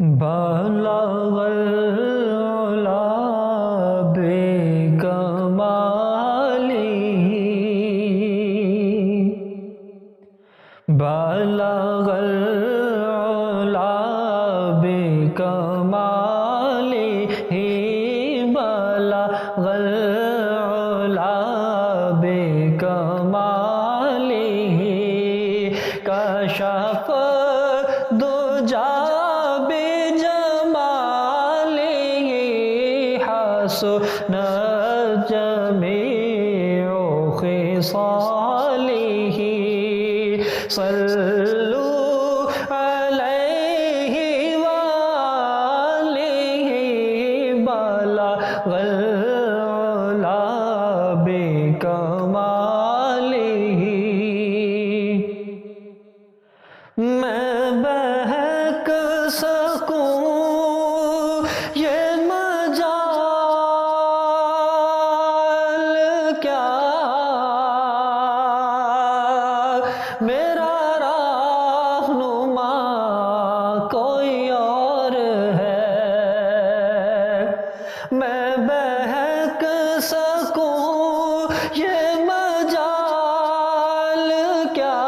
بلغ العلا بکماله بلغ العلا بکماله بلغ العلا بکماله کشف دجا حسنت جميع خصاله صلوا عليه وآله بلغ العلا بکماله میں بہک سکوں یہ میرا رہنما کوئی اور ہے میں بہک سکوں یہ مجال کیا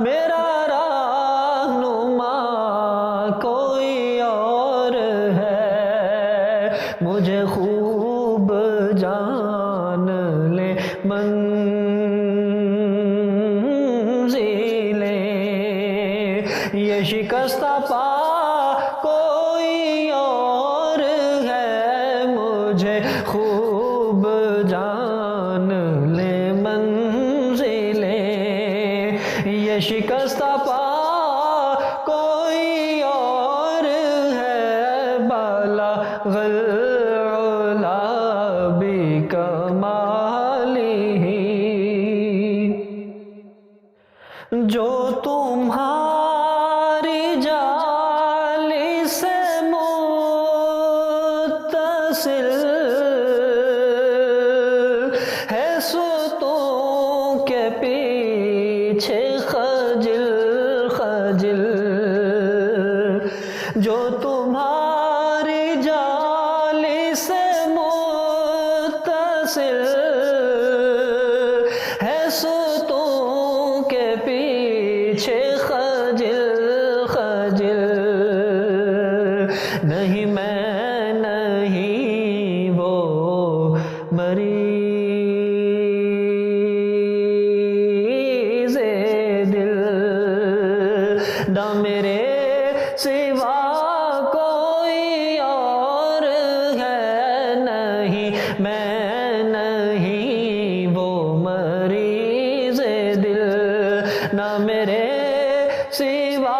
میرا رہنما کوئی اور ہے مجھے خوب جان لے یہ شکستہ پا کوئی اور ہے مجھے خوب جان لے منزلیں یہ شکستہ پا کوئی اور ہے بلغ العلا بکماله جو تمہاری جالی سے متصل ہے ستون کے پیچھے خجل خجل جو تمہاری جالی سے متصل ہے ستون کے پیچھے خجل خجل نہیں میں نہیں وہ مریض دل نہ میرے سوا کوئی اور ہے نہیں میں نہیں وہ مریض دل نہ میرے سوا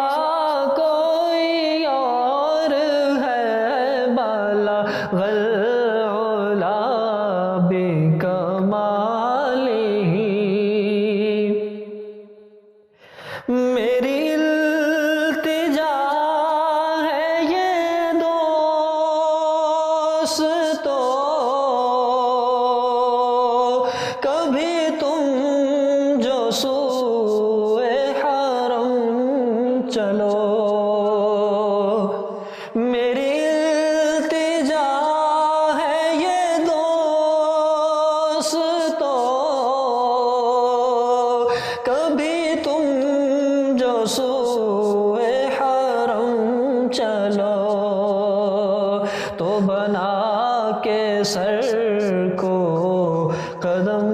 کوئی اور ہے بلغ العلا بکماله میری التجا ہے یہ دوستو کبھی تم جو سوئے حرم چلو میری التجا ہے یہ دوستو کبھی تم جو سوئے حرم چلو تو بنا کے سر کو قدم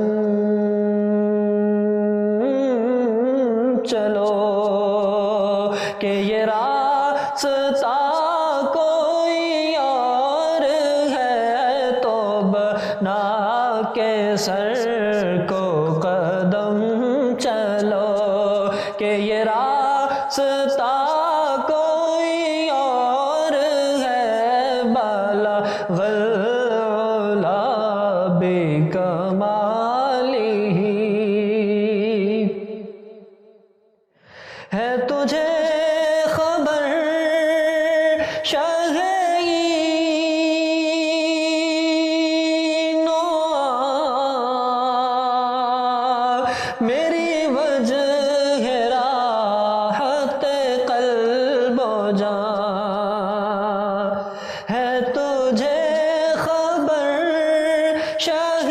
چلو کہ یہ راستہ کوئی اور ہے تو بنا کے سر کو قدم چلو کہ یہ راستہ کوئی اور ہے بلغ العلا بکماله ہے تجھے خبر جان ہے تجھے خبر شاہ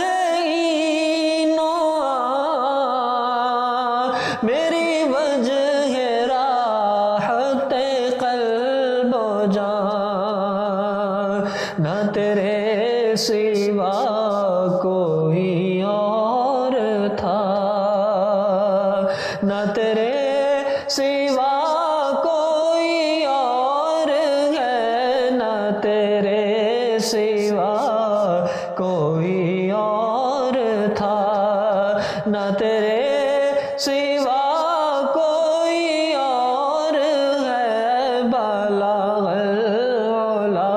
میری وجہ راحت قلب و جان نہ تیرے سوا کوئی اور تھا نہ تیرے سوا کوئی اور ہے نہ تیرے سوا کوئی اور تھا نہ تیرے سوا کوئی اور ہے بلغ العلا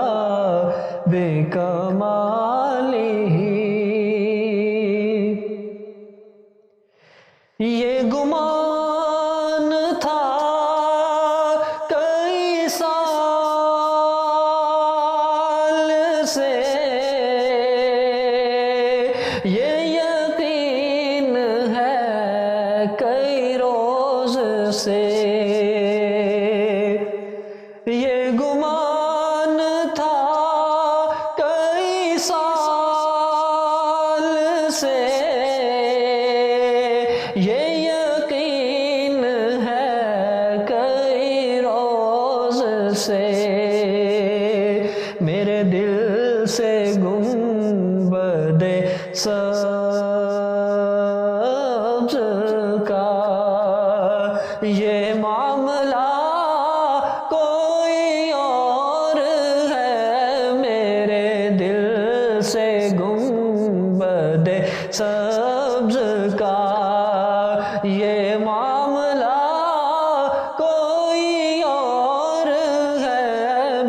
بکمالہ یہ گمان تھا کئی سال سے یہ یقین ہے کئی روز سے یہ گمان تھا کئی سال سے یہ یقین ہے کئی روز سے میرے دل سے گنبد سبز کا یہ معاملہ کوئی اور ہے میرے دل سے گنبد سبز کا یہ معاملہ کوئی اور ہے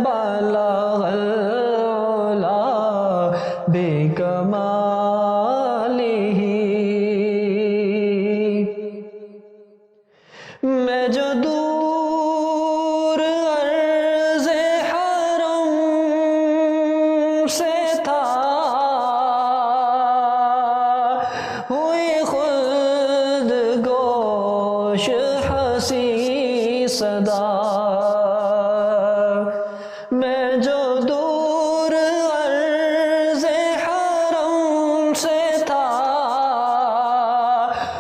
بلغ العلا بکمالہ میں جو دور عرض حرم سے تھا ہوئی خلد گوش حسین صدا میں جو دور عرض حرم سے تھا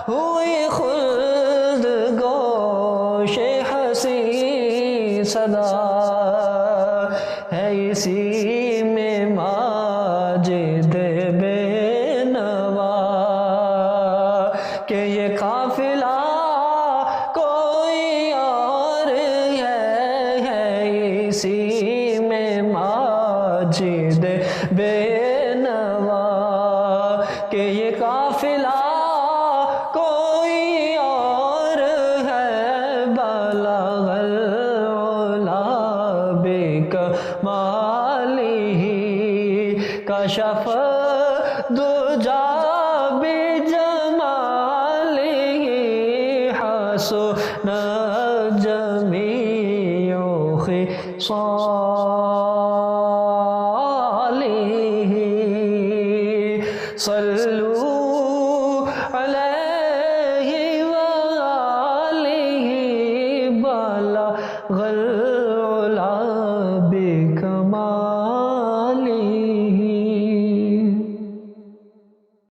ہوئی خلد گوش حسین صدا ہے اسی میں ماجد بے نوا کہ یہ قافلہ کوئی اور ہے اسی میں ماجد بے نوا کہ یہ قافلہ کوئی اور ہے بلغ العلا بکمالہ کشف دجا بجمالہ حسن جمیع خصالہ